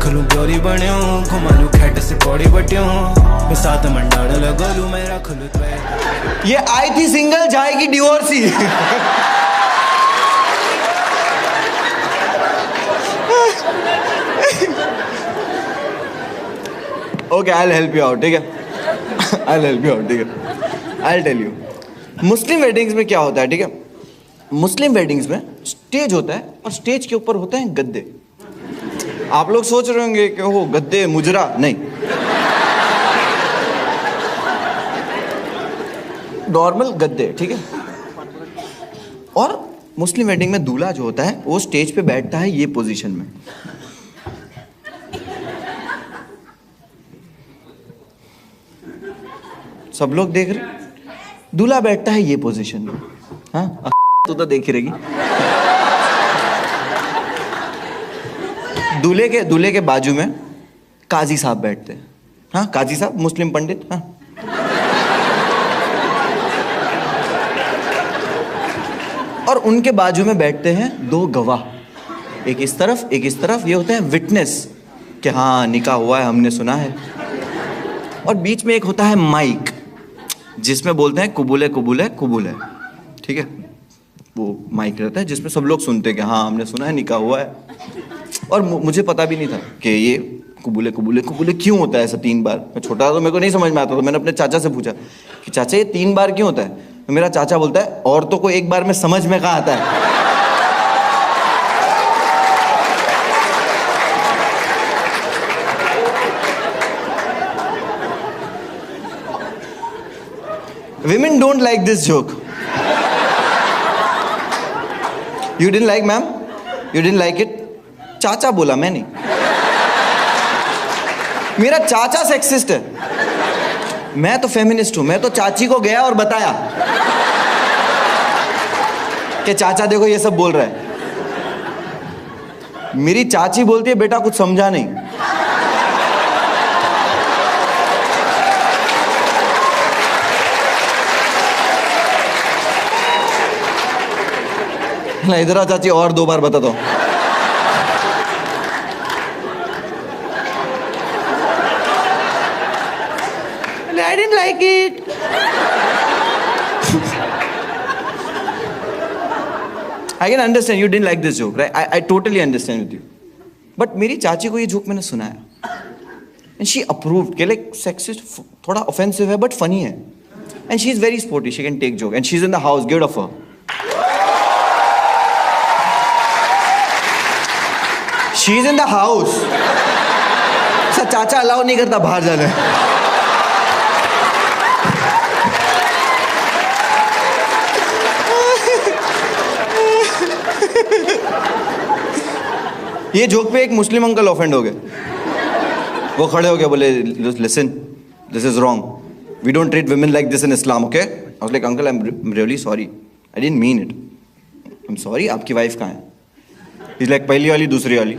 रख लूं ब्योरी बण्यो घुमा लूं खैट से पौड़ी बट्यो मैं साथ मंडाण लगो लूं मैं रख लूं त्वे। ये आई थी सिंगल जाएगी divorcee. Okay I will help you out, ठीक है। I will help you out, ठीक है। I will tell you Muslim weddings में क्या होता है, ठीक है। मुस्लिम वेडिंग्स में स्टेज होता है और स्टेज के ऊपर होते हैं गद्दे। आप लोग सोच रहे होंगे कि वो गद्दे मुजरा, नहीं, नॉर्मल गद्दे, ठीक है। और मुस्लिम वेडिंग में दूल्हा जो होता है वो स्टेज पे बैठता है ये पोजीशन में। सब लोग देख रहे, दूल्हा बैठता है ये पोजीशन में। हाँ तू तो देख ही रहेगी। दूल्हे के बाजू में काजी साहब बैठते हैं। हाँ काजी साहब, मुस्लिम पंडित। हाँ और उनके बाजू में बैठते हैं दो गवाह, एक इस तरफ एक इस तरफ। ये होते हैं विटनेस कि हाँ निकाह हुआ है, हमने सुना है। और बीच में एक होता है माइक जिसमें बोलते हैं कबूल है कबूल है कबूल है, ठीक है। वो माइक रहता है जिसमें सब लोग सुनते हैं कि हाँ हमने सुना है निकाह हुआ है। और मुझे पता भी नहीं था कि ये कबूल है कबूल है कबूल है क्यों होता है ऐसा 3 बार। मैं छोटा था तो मेरे को नहीं समझ में आता, तो मैंने अपने चाचा से पूछा कि चाचा ये 3 बार क्यों होता है। तो मेरा चाचा बोलता है औरतों को एक बार में समझ में कहाँ आता है। Women don't like this joke. You didn't like, ma'am? You didn't like it? चाचा बोला, मैं नहीं। मेरा चाचा सेक्सिस्ट है, मैं तो फेमिनिस्ट हूं। मैं तो चाची को गया और बताया कि चाचा देखो ये सब बोल रहा है। मेरी चाची बोलती है बेटा कुछ समझा नहीं। इधर आ चाची, और 2 बार बता दो। I didn't like it. I can understand you didn't like this joke, right? I totally understand with you. But मेरी चाची को ये जोक मैंने सुनाया and she approved कि like sexist थोड़ा offensive है but funny है and she is very sporty, she can take joke and she's in the house, give it up for her. She's in the house. चाचा allow नहीं करता बाहर जाने। ये जोक पे एक मुस्लिम अंकल ऑफेंड हो गए। वो खड़े हो गए, बोले listen this is wrong, we don't treat women like this in Islam, okay? I was like uncle I'm really sorry, I didn't mean it, I'm sorry। आपकी वाइफ कहाँ है? He's like पहली वाली दूसरी वाली।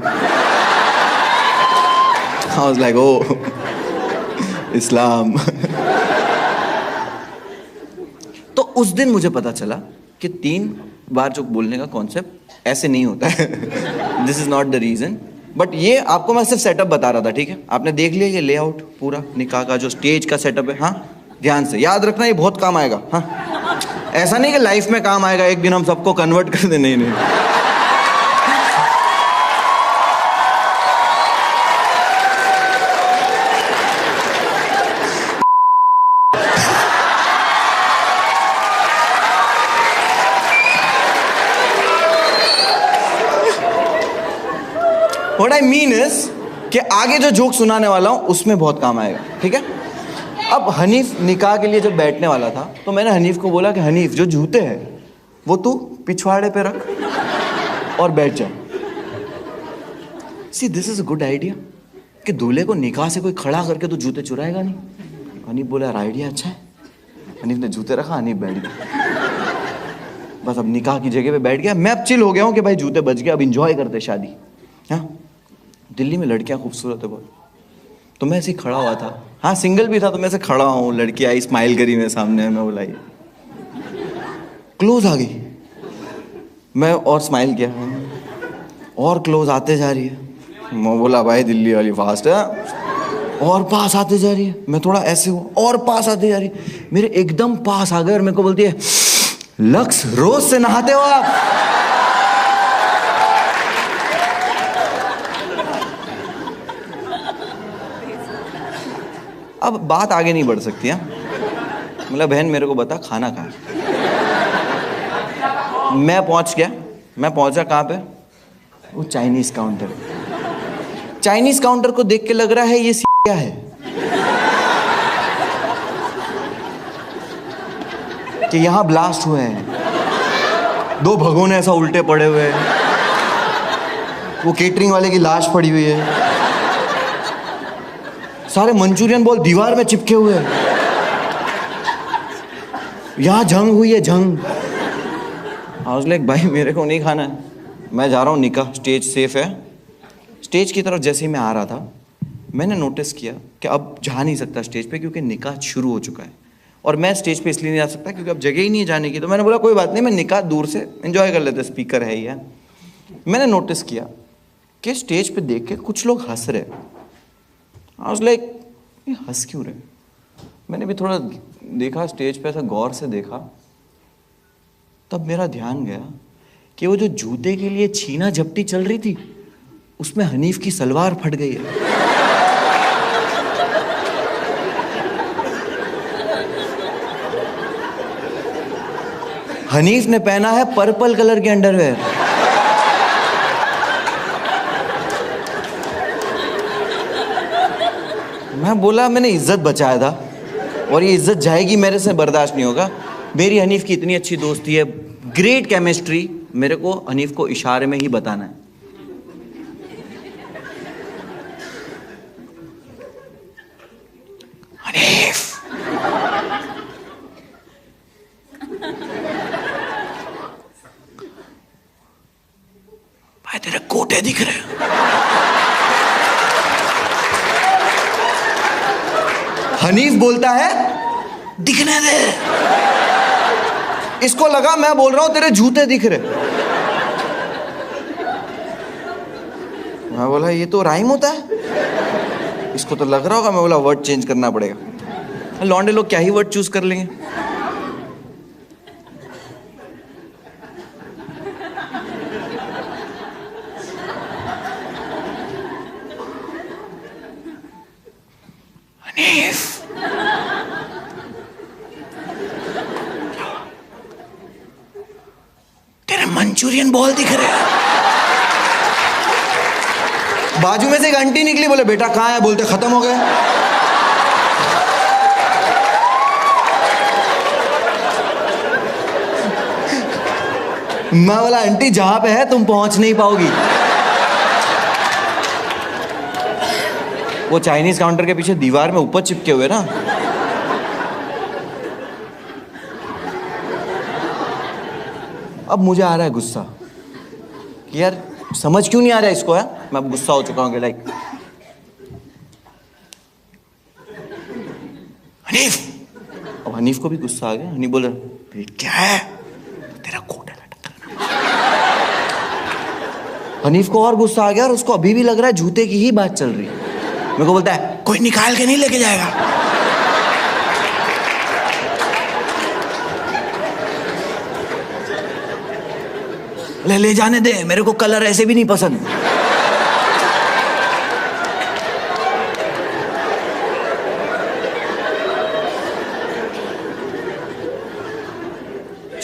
I was like oh इस्लाम। तो उस दिन मुझे पता चला कि 3 बार जो बोलने का कॉन्सेप्ट ऐसे नहीं होता है। This is not the reason, but ये आपको मैं सिर्फ सेटअप बता रहा था, ठीक है। आपने देख लिया ये लेआउट पूरा निकाह का जो स्टेज का सेटअप है। हाँ ध्यान से याद रखना, ये बहुत काम आएगा। हाँ ऐसा नहीं कि लाइफ में काम आएगा, एक दिन हम सबको कन्वर्ट कर दे, नहीं नहीं। What I mean is कि आगे जो जोक सुनाने वाला हूं उसमें बहुत काम आएगा, ठीक है। अब हनीफ निकाह के लिए जब बैठने वाला था तो मैंने हनीफ को बोला कि हनीफ जो जूते हैं वो तू पिछवाड़े पे रख और बैठ जा। See this is a good idea कि दूल्हे को निकाह से कोई खड़ा करके तो जूते चुराएगा नहीं। हनीफ बोला यार आइडिया अच्छा है। हनीफ ने जूते रखा, हनीफ बैठ गया। बस अब निकाह की जगह पे बैठ गया। मैं अब चिल हो गया हूँ कि भाई जूते बच गए, अब इंजॉय करते शादी। हाँ दिल्ली में लड़कियां खूबसूरत है बहुत, तो मैं ऐसे ही खड़ा हुआ था। हाँ सिंगल भी था तो मैं ऐसे खड़ा हूँ, लड़की आई स्माइल करी मेरे सामने, मैं बुलाई, क्लोज आ गई, मैं और स्माइल किया और क्लोज आते जा रही है। मैं बोला भाई दिल्ली वाली फास्ट है। और पास आते जा रही है, मैं थोड़ा ऐसे हुआ और पास आते जा रही है, मेरे एकदम पास आ गए और मेरे को बोलती है लक्स रोज से नहाते हो आप? अब बात आगे नहीं बढ़ सकती है। मतलब बहन मेरे को बता खाना कहाँ है? मैं पहुंच गया, मैं पहुंचा कहाँ पे? वो चाइनीज काउंटर। चाइनीज काउंटर को देख के लग रहा है ये क्या है कि यहां ब्लास्ट हुए हैं, 2 भगोने ऐसा उल्टे पड़े हुए हैं, वो केटरिंग वाले की लाश पड़ी हुई है, सारे मंचूरियन बॉल दीवार में चिपके हुए हैं, यहां जंग हुई है, जंग। लाइक भाई मेरे को नहीं खाना है, मैं जा रहा हूँ निकाह, स्टेज सेफ है। स्टेज की तरफ जैसे ही मैं आ रहा था, मैंने नोटिस किया कि अब जा नहीं सकता स्टेज पे क्योंकि निकाह शुरू हो चुका है, और मैं स्टेज पे इसलिए नहीं जा सकता क्योंकि अब जगह ही नहीं है जाने की। तो मैंने बोला कोई बात नहीं, मैं निकाह दूर से एंजॉय कर लेते, स्पीकर है ही है। मैंने नोटिस किया कि स्टेज पे देख के कुछ लोग हंस रहे। आई वाज लाइक ये हंस क्यों रहे? मैंने भी थोड़ा देखा, स्टेज पे ऐसा गौर से देखा, तब मेरा ध्यान गया कि वो जो जूते के लिए छीना झपटी चल रही थी उसमें हनीफ की सलवार फट गई है। हनीफ ने पहना है पर्पल कलर के अंडरवेयर। मैं बोला मैंने इज्जत बचाया था और ये इज्जत जाएगी, मेरे से बर्दाश्त नहीं होगा। मेरी हनीफ की इतनी अच्छी दोस्ती है, ग्रेट केमिस्ट्री, मेरे को हनीफ को इशारे में ही बताना है। हनीफ, भाई तेरे कोटे दिख रहे हैं। हनीफ बोलता है दिखने दे। इसको लगा मैं बोल रहा हूं तेरे जूते दिख रहे। मैं बोला ये तो राइम होता है, इसको तो लग रहा होगा। मैं बोला वर्ड चेंज करना पड़ेगा। लौंडे लोग क्या ही वर्ड चूज कर लेंगे। हनीफ, तेरे मंचूरियन बॉल दिख रहे हैं। बाजू में से एक आंटी निकली, बोले बेटा कहाँ है? बोलते खत्म हो गए। मैं बोला आंटी जहां पे है तुम पहुंच नहीं पाओगी। वो चाइनीज काउंटर के पीछे दीवार में ऊपर चिपके हुए ना। अब मुझे आ रहा है गुस्सा कि यार समझ क्यों नहीं आ रहा है इसको है। मैं अब गुस्सा हो चुका हूँ कि लाइक हनीफ। अब हनीफ को भी गुस्सा आ गया। हनीफ बोल रहा क्या है? तेरा कोट है लटक। हनीफ को और गुस्सा आ गया और उसको अभी भी लग रहा है जूते की ही बात चल रही है। मेरे को बोलता है कोई निकाल के नहीं लेके जाएगा। ले जाने दे, मेरे को कलर ऐसे भी नहीं पसंद।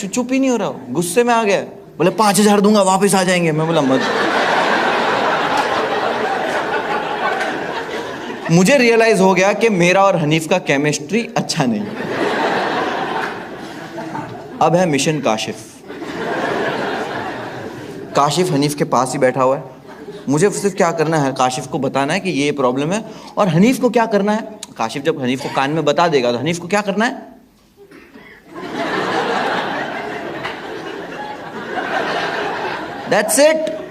चुप ही नहीं हो रहा, गुस्से में आ गया। बोले 5,000 दूंगा वापस आ जाएंगे। मैं बोला मत। मुझे रियलाइज हो गया कि मेरा और हनीफ का केमिस्ट्री अच्छा नहीं। अब है मिशन काशिफ। काशिफ हनीफ के पास ही बैठा हुआ है। मुझे सिर्फ क्या करना है, काशिफ को बताना है कि ये प्रॉब्लम है। और हनीफ को क्या करना है, काशिफ जब हनीफ को कान में बता देगा तो हनीफ को क्या करना है, दैट्स इट।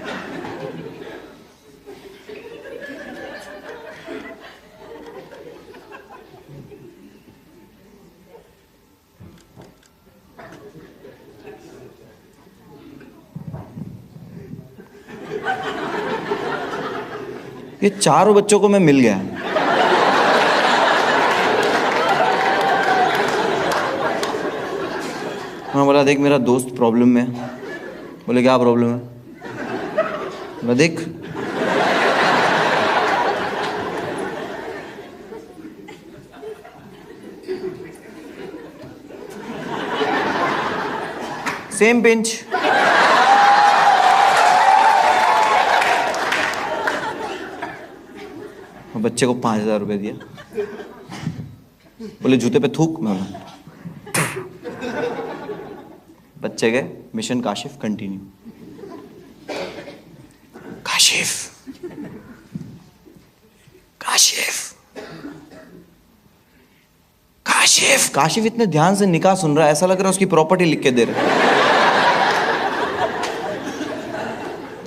ये चारों बच्चों को मैं मिल गया। मैं बोला देख मेरा दोस्त प्रॉब्लम में है। बोले क्या प्रॉब्लम है? बोला देख सेम पिंच। बच्चे को 5,000 रुपए दिया। बोले जूते पे थूक। मैं बच्चे गए। Mission Kashif continue. काशिफ काशिफ काशिफ काशिफ इतने ध्यान से निकाह सुन रहा है, ऐसा लग रहा है उसकी प्रॉपर्टी लिख के दे रहे।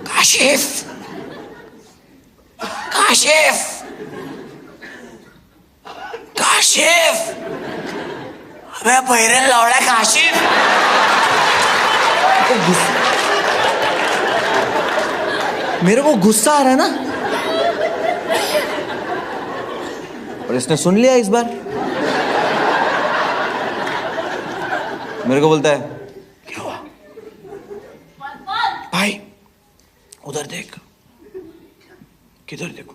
काशिफ काशिफ काशिफ अबे बहरे लौड़ा काशिफ। मेरे को गुस्सा आ रहा है ना, और इसने सुन लिया इस बार। मेरे को बोलता है क्या हुआ भाई? उधर देख। किधर देखो?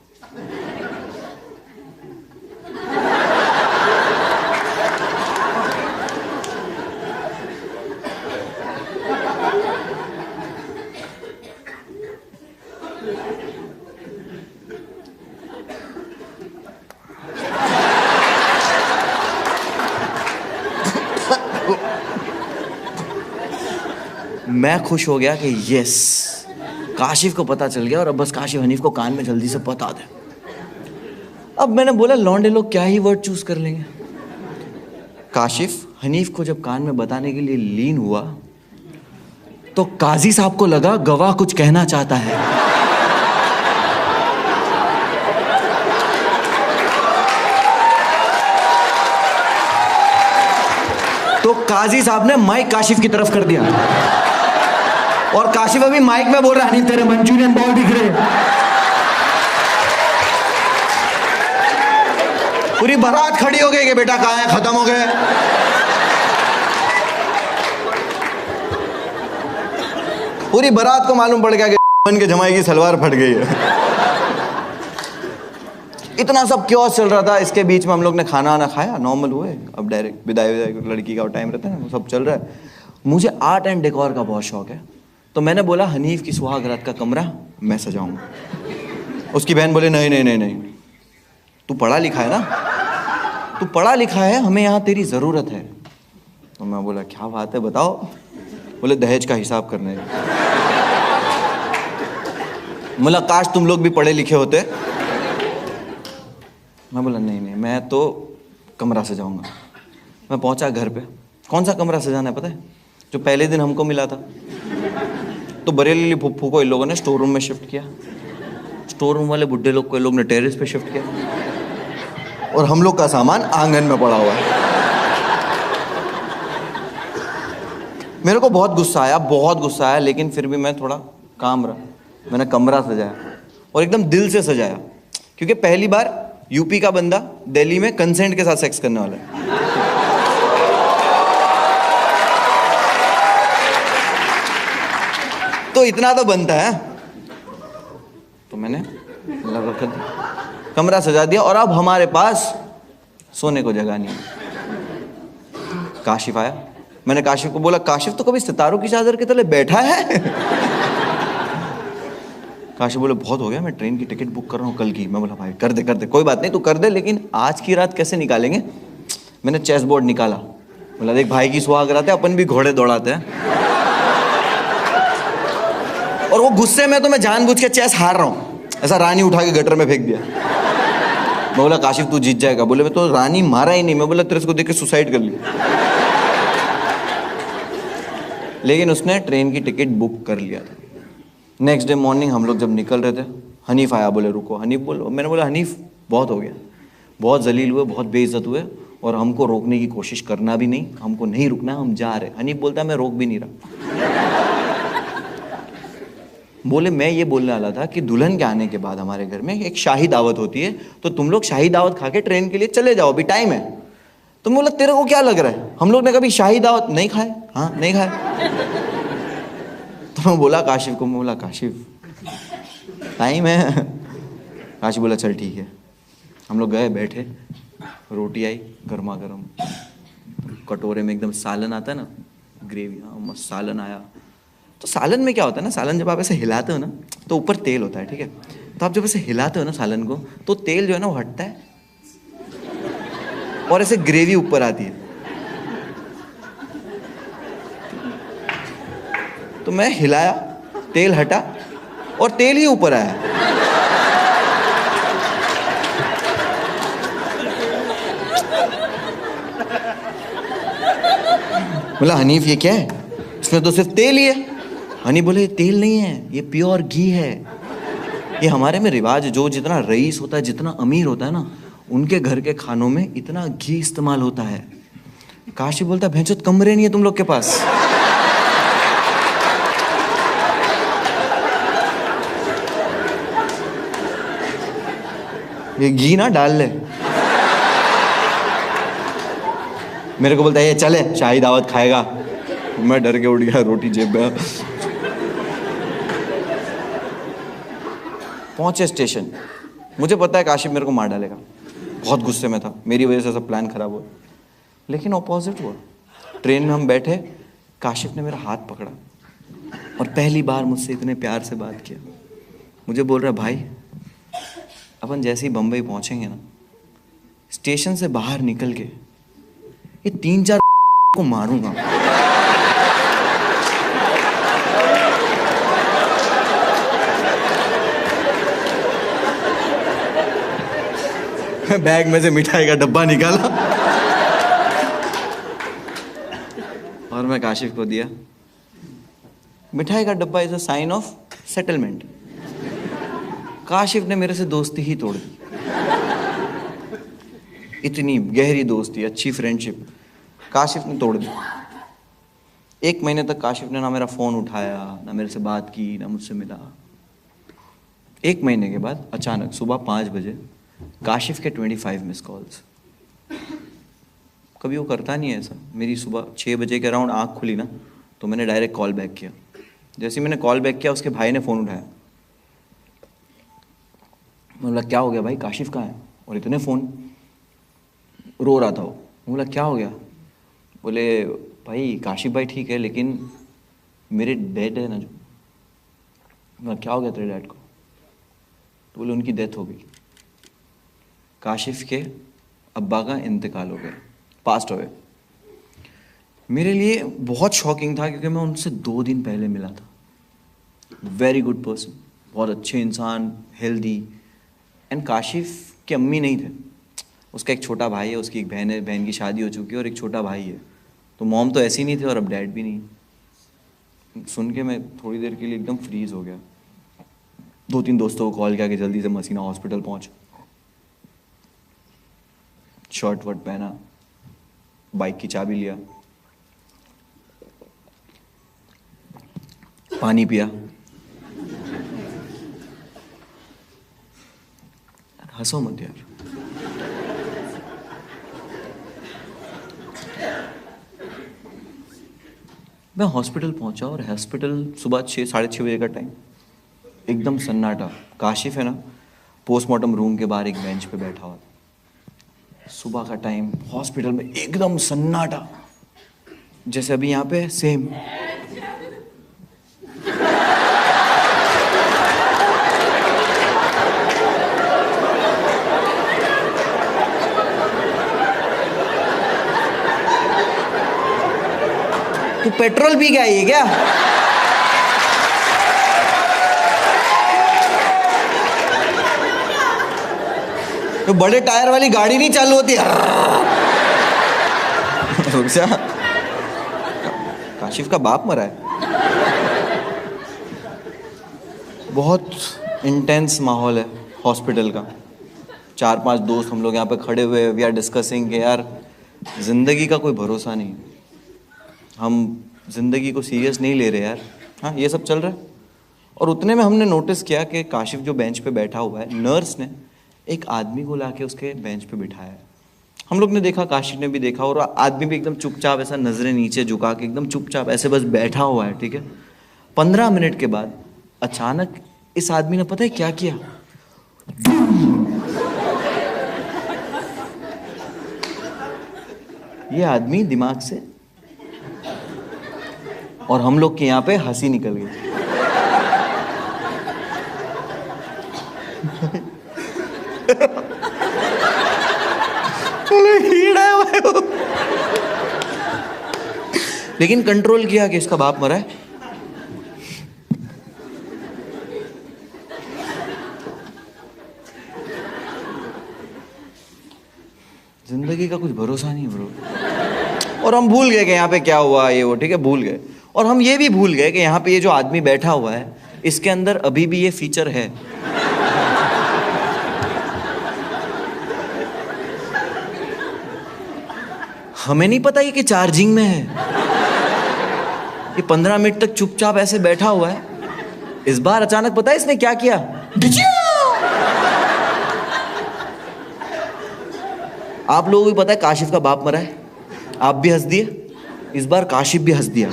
मैं खुश हो गया कि यस, काशिफ को पता चल गया और अब बस काशिफ हनीफ को कान में जल्दी से बता दे। अब मैंने बोला लौंडे लोग क्या ही वर्ड चूज कर लेंगे। काशिफ हनीफ को जब कान में बताने के लिए लीन हुआ तो काजी साहब को लगा गवाह कुछ कहना चाहता है। तो काजी साहब ने माइक काशिफ की तरफ कर दिया और काशिफ अभी माइक में बोल रहा है, नहीं तेरे मंचूरियन बॉल दिख रहे। पूरी बारात खड़ी हो गई कि बेटा कहाँ है, खत्म हो गए। पूरी बारात को मालूम पड़ गया कि बन के जमाई की सलवार फट गई है। इतना सब क्यों चल रहा था। इसके बीच में हम लोग ने खाना आना खाया, नॉर्मल हुए। अब डायरेक्ट विदाई लड़की का टाइम रहता है ना, सब चल रहा है। मुझे आर्ट एंड डेकोर का बहुत शौक है, तो मैंने बोला हनीफ की सुहागरात का कमरा मैं सजाऊंगा। उसकी बहन बोले नहीं नहीं नहीं नहीं, तू पढ़ा लिखा है ना, तू पढ़ा लिखा है, हमें यहाँ तेरी ज़रूरत है। तो मैं बोला क्या बात है बताओ। बोले दहेज का हिसाब करने। बोला काश तुम लोग भी पढ़े लिखे होते। मैं बोला नहीं नहीं, मैं तो कमरा सजाऊंगा। मैं पहुंचा घर पे। कौन सा कमरा सजाना है पता है? जो पहले दिन हमको मिला था। तो बरेली फुफ्फू को इन लोगों ने स्टोर रूम में शिफ्ट किया, स्टोर रूम वाले बुड्ढे लोग को इन लोग ने टेरेस पे शिफ्ट किया, और हम लोग का सामान आंगन में पड़ा हुआ है। मेरे को बहुत गुस्सा आया, बहुत गुस्सा आया, लेकिन फिर भी मैं थोड़ा काम रहा। मैंने कमरा सजाया और एकदम दिल से सजाया, क्योंकि पहली बार यूपी का बंदा दिल्ली में कंसेंट के साथ सेक्स करने वाला है। तो इतना तो बनता है। तो मैंने लगा कर दिया, कमरा सजा दिया, और अब हमारे पास सोने को जगह नहीं। काशिफ आया। मैंने काशिफ को बोला काशिफ तो कभी सितारों की चादर के तले बैठा है? काशिफ बोले बहुत हो गया, मैं ट्रेन की टिकट बुक कर रहा हूँ कल की। मैं बोला भाई कर दे कोई बात नहीं, तू कर दे, लेकिन आज की रात कैसे निकालेंगे? मैंने चेस बोर्ड निकाला। बोला देख भाई की सुहागरात है, अपन भी घोड़े दौड़ाते हैं। और वो गुस्से में तो मैं जानबूझ के चेस हार रहा हूँ, ऐसा रानी उठा के गटर में फेंक दिया। मैं बोला काशिफ तू जीत जाएगा। बोले मैं तो रानी मारा ही नहीं। मैं बोला तेरे को देख के सुसाइड कर ली। लेकिन उसने ट्रेन की टिकट बुक कर लिया था। नेक्स्ट डे मॉर्निंग हम लोग जब निकल रहे थे, हनीफ आया। बोले रुको। हनीफ बोलो। मैंने बोला हनीफ बहुत हो गया, बहुत जलील हुए, बहुत बेइज्जत हुए, और हमको रोकने की कोशिश करना भी नहीं, हमको नहीं रुकना, हम जा रहे। हनीफ बोलता है मैं रोक भी नहीं रहा। बोले मैं ये बोलने वाला था कि दुल्हन के आने के बाद हमारे घर में एक शाही दावत होती है, तो तुम लोग शाही दावत खा के ट्रेन के लिए चले जाओ, अभी टाइम है। तो बोला तेरे को क्या लग रहा है, हम लोग ने कभी शाही दावत नहीं खाए? हाँ नहीं खाए। तो मैं बोला काशिफ को, मैं बोला काशिफ टाइम है। काशिफ बोला चल ठीक है। हम लोग गए, बैठे, रोटी आई गर्मा गर्म, कटोरे में एकदम सालन आता है ना, ग्रेवी, हाँ मस्त सालन आया। तो सालन में क्या होता है ना, सालन जब आप ऐसे हिलाते हो ना तो ऊपर तेल होता है, ठीक है। तो आप जब ऐसे हिलाते हो ना सालन को, तो तेल जो है ना वो हटता है और ऐसे ग्रेवी ऊपर आती है। तो मैं हिलाया, तेल हटा और तेल ही ऊपर आया। बोला हनीफ ये क्या है, इसमें तो सिर्फ तेल ही है। हनी बोले तेल नहीं है, ये प्योर घी है। ये हमारे में रिवाज है, जो जितना रईस होता है, जितना अमीर होता है ना, उनके घर के खानों में इतना घी इस्तेमाल होता है। काशी बोलता है भैंचोद कमरे नहीं है तुम लोग के पास। ये घी ना डाल ले। मेरे को बोलता है ये चले शाही दावत खाएगा। मैं डर के उठ गया, रोटी जेब में। पहुंचे स्टेशन, मुझे पता है काशिफ मेरे को मार डालेगा, बहुत गुस्से में था, मेरी वजह से सब प्लान खराब हुआ। लेकिन ऑपोजिट हुआ। ट्रेन में हम बैठे, काशिफ ने मेरा हाथ पकड़ा और पहली बार मुझसे इतने प्यार से बात किया। मुझे बोल रहा भाई अपन जैसे ही बम्बई पहुंचेंगे ना, स्टेशन से बाहर निकल के ये 3-4 को मारूंगा। बैग में से मिठाई का डब्बा निकाला और मैं काशिफ को दिया। मिठाई का डब्बा is a sign of settlement. Kashif ने मेरे से दोस्ती ही तोड़ दी। इतनी गहरी दोस्ती, अच्छी फ्रेंडशिप काशिफ ने तोड़ दी। 1 महीने तक काशिफ ने ना मेरा फोन उठाया, ना मेरे से बात की, ना मुझसे मिला। 1 महीने के बाद अचानक सुबह 5 बजे काशिफ के 25 मिस कॉल्स। कभी वो करता नहीं है ऐसा। मेरी सुबह 6 बजे के अराउंड आँख खुली ना, तो मैंने डायरेक्ट कॉल बैक किया। जैसे ही मैंने कॉल बैक किया, उसके भाई ने फ़ोन उठाया। मैं बोला क्या हो गया भाई, काशिफ कहाँ है? और इतने फ़ोन, रो रहा था वो। मैं बोला क्या हो गया? बोले भाई काशिफ भाई ठीक है, लेकिन मेरे डैड है ना जो। मैं क्या हो गया तेरे डैड को? तो बोले उनकी डेथ हो गई। काशिफ के अब्बा का इंतकाल हो गया, पास्ट अवे। मेरे लिए बहुत शॉकिंग था, क्योंकि मैं उनसे 2 दिन पहले मिला था। वेरी गुड पर्सन, बहुत अच्छे इंसान, हेल्दी। एंड काशिफ की अम्मी नहीं थे, उसका एक छोटा भाई है, उसकी एक बहन है, बहन की शादी हो चुकी है और एक छोटा भाई है। तो मॉम तो ऐसी नहीं थे और अब डैड भी नहीं। सुन के मैं थोड़ी देर के लिए एकदम फ्रीज हो गया। 2-3 दोस्तों को कॉल किया कि जल्दी से मसीना हॉस्पिटल पहुंच। शर्ट वर्ट पहना, बाइक की चाबी लिया, पानी पिया। हंसो मत यार। मैं हॉस्पिटल पहुंचा और हॉस्पिटल सुबह 6-6:30 बजे का टाइम, एकदम सन्नाटा। काशिफ है ना, पोस्टमार्टम रूम के बाहर एक बेंच पे बैठा हुआ। सुबह का टाइम, हॉस्पिटल में एकदम सन्नाटा, जैसे अभी यहाँ पे सेम। तू पेट्रोल पी के आई है क्या? तो बड़े टायर वाली गाड़ी नहीं चालू होती? रुक जा, काशिफ का बाप मरा है। बहुत इंटेंस माहौल है हॉस्पिटल का। 4-5 दोस्त हम लोग यहाँ पे खड़े हुए, वी आर डिस्कसिंग कि यार जिंदगी का कोई भरोसा नहीं, हम जिंदगी को सीरियस नहीं ले रहे यार। हाँ ये सब चल रहा है और उतने में हमने नोटिस किया कि काशिफ जो बेंच पे बैठा हुआ है, नर्स ने एक आदमी को लाके उसके बेंच पे बिठाया है। हम लोग ने देखा, काशिफ ने भी देखा, और आदमी भी एकदम चुपचाप ऐसा नजरें नीचे झुका के एकदम चुपचाप ऐसे बस बैठा हुआ है, ठीक है। 15 मिनट के बाद अचानक इस आदमी ने पता है क्या किया? ये आदमी दिमाग से, और हम लोग के यहाँ पे हंसी निकल गई। लेकिन कंट्रोल किया कि इसका बाप मरा है। जिंदगी का कुछ भरोसा नहीं ब्रो। और हम भूल गए कि यहाँ पे क्या हुआ, ये वो, ठीक है, भूल गए। और हम ये भी भूल गए कि यहाँ पे ये जो आदमी बैठा हुआ है, इसके अंदर अभी भी ये फीचर है। हमें नहीं पता ये कि चार्जिंग में है। ये 15 मिनट तक चुपचाप ऐसे बैठा हुआ है। इस बार अचानक पता है इसने क्या किया? आप लोगों को भी पता है काशिफ का बाप मरा है, आप भी हंस दिए। इस बार काशिफ भी हंस दिया,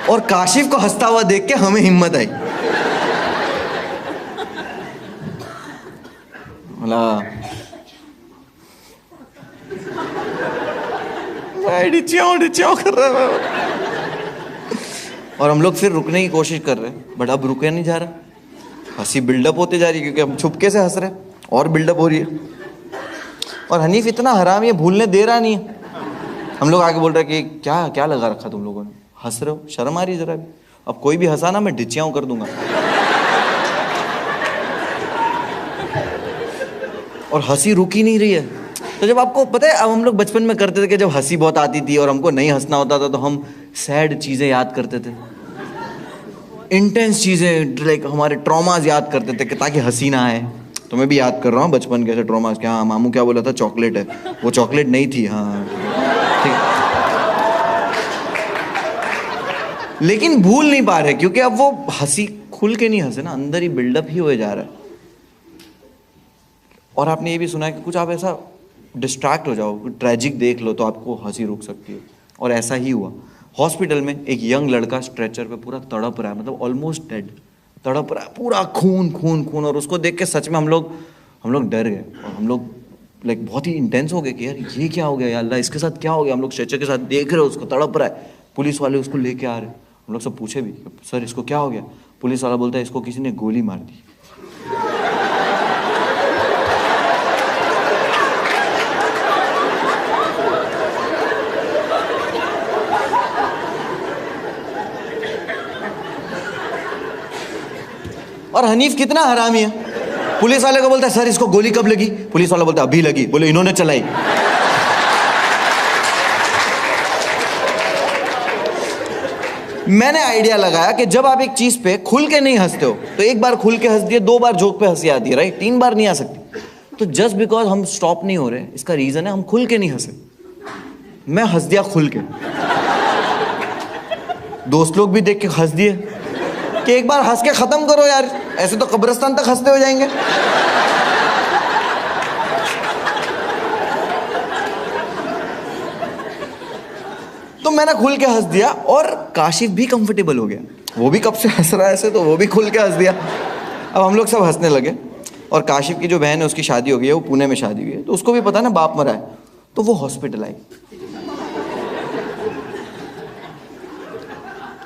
और काशिफ को हंसता हुआ देख के हमें हिम्मत आई। डिच्चियों कर रहा है। और हम लोग फिर रुकने की कोशिश कर रहे हैं, बट अब रुके नहीं जा रहा। हंसी बिल्डअप होते जा रही है क्योंकि हम छुपके से हंस रहे हैं, और बिल्डअप हो रही है। और हनीफ इतना हराम ये भूलने दे रहा नहीं है। हम लोग आगे बोल रहे हैं कि क्या क्या लगा रखा तुम लोगों ने, हंस रहे हो, शर्म आ रही है जरा भी। अब कोई भी हंसा ना मैं डिच्चियाँ कर दूंगा। और हंसी रुक ही नहीं रही है। तो जब आपको पता है, अब हम लोग बचपन में करते थे कि जब हंसी बहुत आती थी और हमको नहीं हंसना होता था तो हम सैड चीज़ें याद करते थे, इंटेंस चीज़ें, लाइक हमारे ट्रॉमाज याद करते थे कि ताकि हंसी ना आए। तो मैं भी याद कर रहा हूँ बचपन के ऐसे ट्रॉमाज के। हाँ, मामू क्या बोला था, चॉकलेट है, वो चॉकलेट नहीं थी। हाँ ठीक, लेकिन भूल नहीं पा रहे क्योंकि अब वो हंसी खुल के नहीं हंसे ना, अंदर ही बिल्डअप ही हुए जा रहा है। और आपने ये भी सुना है कि कुछ आप ऐसा डिस्ट्रैक्ट हो जाओ, ट्रेजिक देख लो तो आपको हंसी रुक सकती है। और ऐसा ही हुआ। हॉस्पिटल में एक यंग लड़का स्ट्रेचर पे पूरा तड़प रहा है, मतलब ऑलमोस्ट डेड, तड़प रहा है, पूरा खून खून खून। और उसको देख के सच में हम लोग डर गए। और हम लोग लाइक बहुत ही इंटेंस हो गए कि यार ये क्या हो गया, या अल्लाह इसके साथ क्या हो गया। हम लोग स्ट्रेचर के साथ देख रहे हो, उसको तड़प रहा है, पुलिस वाले उसको लेके आ रहे हैं। हम लोग सब पूछे भी, सर इसको क्या हो गया? पुलिस वाला बोलता है इसको किसी ने गोली मार दी। और हनीफ कितना हरामी है, पुलिस वाले को बोलता है सर इसको गोली कब लगी? पुलिस वाला बोलता है अभी लगी। बोले इन्होंने चलाई। मैंने आइडिया लगाया कि जब आप एक चीज पे खुल के नहीं हंसते हो, तो एक बार खुल के हंस दिए, 2 बार जोक पे हंसी आती है, राइट? 3 बार नहीं आ सकती। तो जस्ट बिकॉज हम स्टॉप नहीं हो रहे, इसका रीजन है हम खुल के नहीं हंसे। मैं हंस दिया खुल के, दोस्त लोग भी देख के हंस दिए कि एक बार हंस के खत्म करो यार, ऐसे तो कब्रिस्तान तक हंसते हो जाएंगे। तो मैंने खुल के हंस दिया और काशिफ भी कंफर्टेबल हो गया। वो भी कब से हंस रहा है ऐसे, तो वो भी खुल के हंस दिया। अब हम लोग सब हंसने लगे। और काशिफ की जो बहन है उसकी शादी हो गई है, वो पुणे में शादी हुई है, तो उसको भी पता ना बाप मरा है, तो वो हॉस्पिटल आई।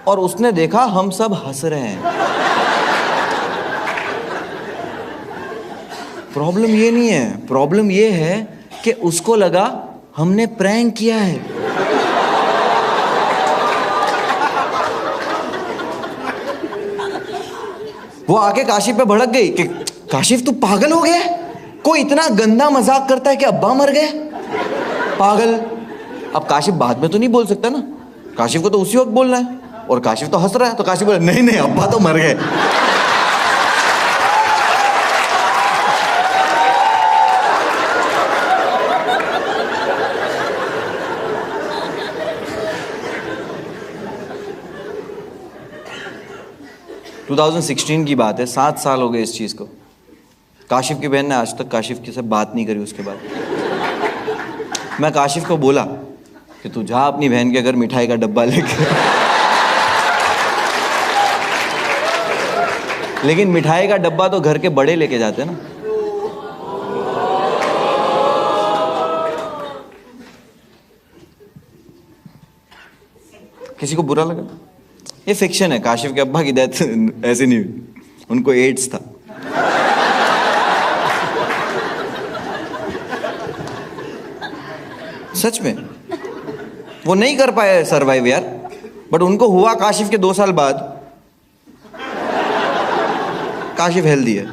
और उसने देखा हम सब हंस रहे हैं। प्रॉब्लम ये नहीं है, प्रॉब्लम ये है कि उसको लगा हमने प्रैंक किया है। वो आके काशिफ पे भड़क गई कि काशिफ तू पागल हो गया, कोई इतना गंदा मजाक करता है कि अब्बा मर गए, पागल। अब काशिफ बाद में तो नहीं बोल सकता ना, काशिफ को तो उसी वक्त बोलना है। और काशिफ तो हंस रहा है, तो काशिफ बोला नहीं नहीं अब्बा तो मर गए। 2016 की बात है, 7 साल हो गए इस चीज़ को। काशिफ की बहन ने आज तक काशिफ की से बात नहीं करी उसके बाद। मैं काशिफ को बोला कि तू जा अपनी बहन के घर मिठाई का डब्बा लेके। लेकिन मिठाई का डब्बा तो घर के बड़े लेके जाते हैं ना। किसी को बुरा लगा? ये फिक्शन है। काशिफ के अब्बा की डेथ ऐसे नहीं हुई, उनको एड्स था। सच में वो नहीं कर पाए सरवाइव यार, बट उनको हुआ काशिफ के 2 साल बाद। काशिफ हेल्दी है,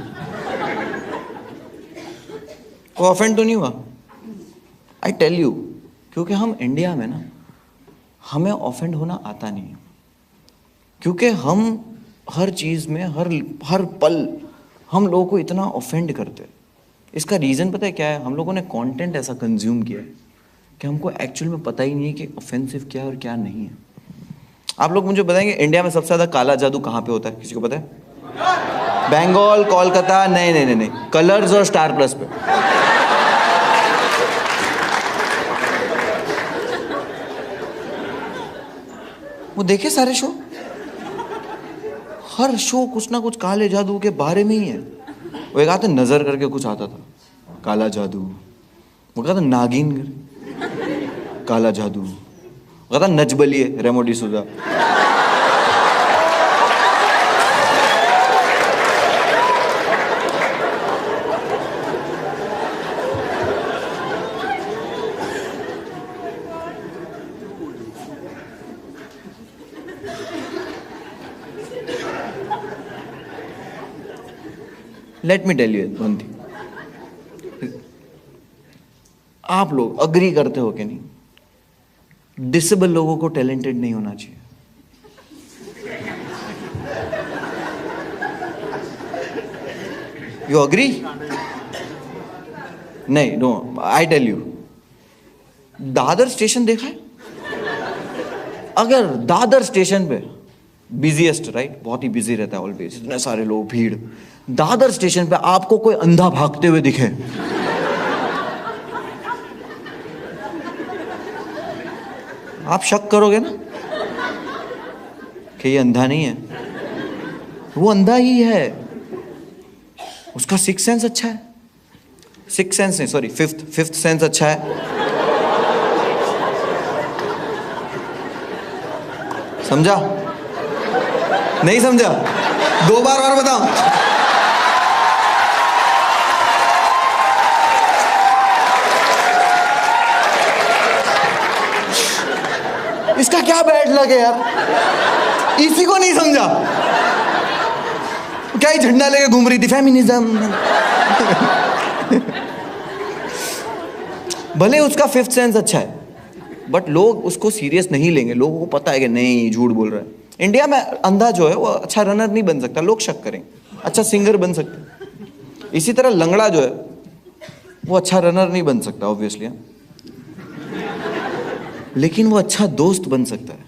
वो ऑफेंड तो नहीं हुआ। आई टेल यू, क्योंकि हम इंडिया में ना, हमें ऑफेंड होना आता नहीं है, क्योंकि हम हर चीज़ में हर पल हम लोगों को इतना ऑफेंड करते हैं। इसका रीज़न पता है क्या है? हम लोगों ने कंटेंट ऐसा कंज्यूम किया है कि हमको एक्चुअल में पता ही नहीं है कि ऑफेंसिव क्या है और क्या नहीं है। आप लोग मुझे बताएंगे इंडिया में सबसे ज़्यादा काला जादू कहाँ पे होता है? किसी को पता है? बंगाल, कोलकाता? नहीं, कलर्स और स्टार प्लस पे। वो देखे सारे शो, हर शो कुछ ना कुछ काले जादू के बारे में ही है। वो एक आते नजर करके कुछ आता था, काला जादू। वो कहता नागिन, काला जादू। वो कहता नजबलिए, Remo D'Souza. Let me tell you one thing, आप लोग अग्री करते हो कि नहीं, डिसेबल लोगों को टैलेंटेड नहीं होना चाहिए। You agree? नहीं, no, I tell you, Dadar station देखा है? अगर दादर स्टेशन पे बिजीएस्ट, राइट, बहुत ही बिजी रहता है ऑलवेज, इतने सारे लोग, भीड़। दादर स्टेशन पे आपको कोई अंधा भागते हुए दिखे, आप शक करोगे ना कि ये अंधा नहीं है, वो अंधा ही है। उसका सिक्स सेंस अच्छा है, सिक्स सेंस नहीं, सॉरी, फिफ्थ सेंस अच्छा है। समझा? नहीं समझा? 2 बार और बताओ। इसका क्या बैड लग है यार? इसी को नहीं समझा? क्या ही झंडा लेके घूम रही थी, फेमिनिज्म। भले उसका फिफ्थ सेंस अच्छा है, बट लोग उसको सीरियस नहीं लेंगे। लोगों को पता है कि नहीं, झूठ बोल रहा है। इंडिया में अंधा जो है वो अच्छा रनर नहीं बन सकता, लोग शक करेंगे। अच्छा सिंगर बन सकता। इसी तरह लंगड़ा जो है वो अच्छा रनर नहीं बन सकता ऑब्वियसली, लेकिन वो अच्छा दोस्त बन सकता है।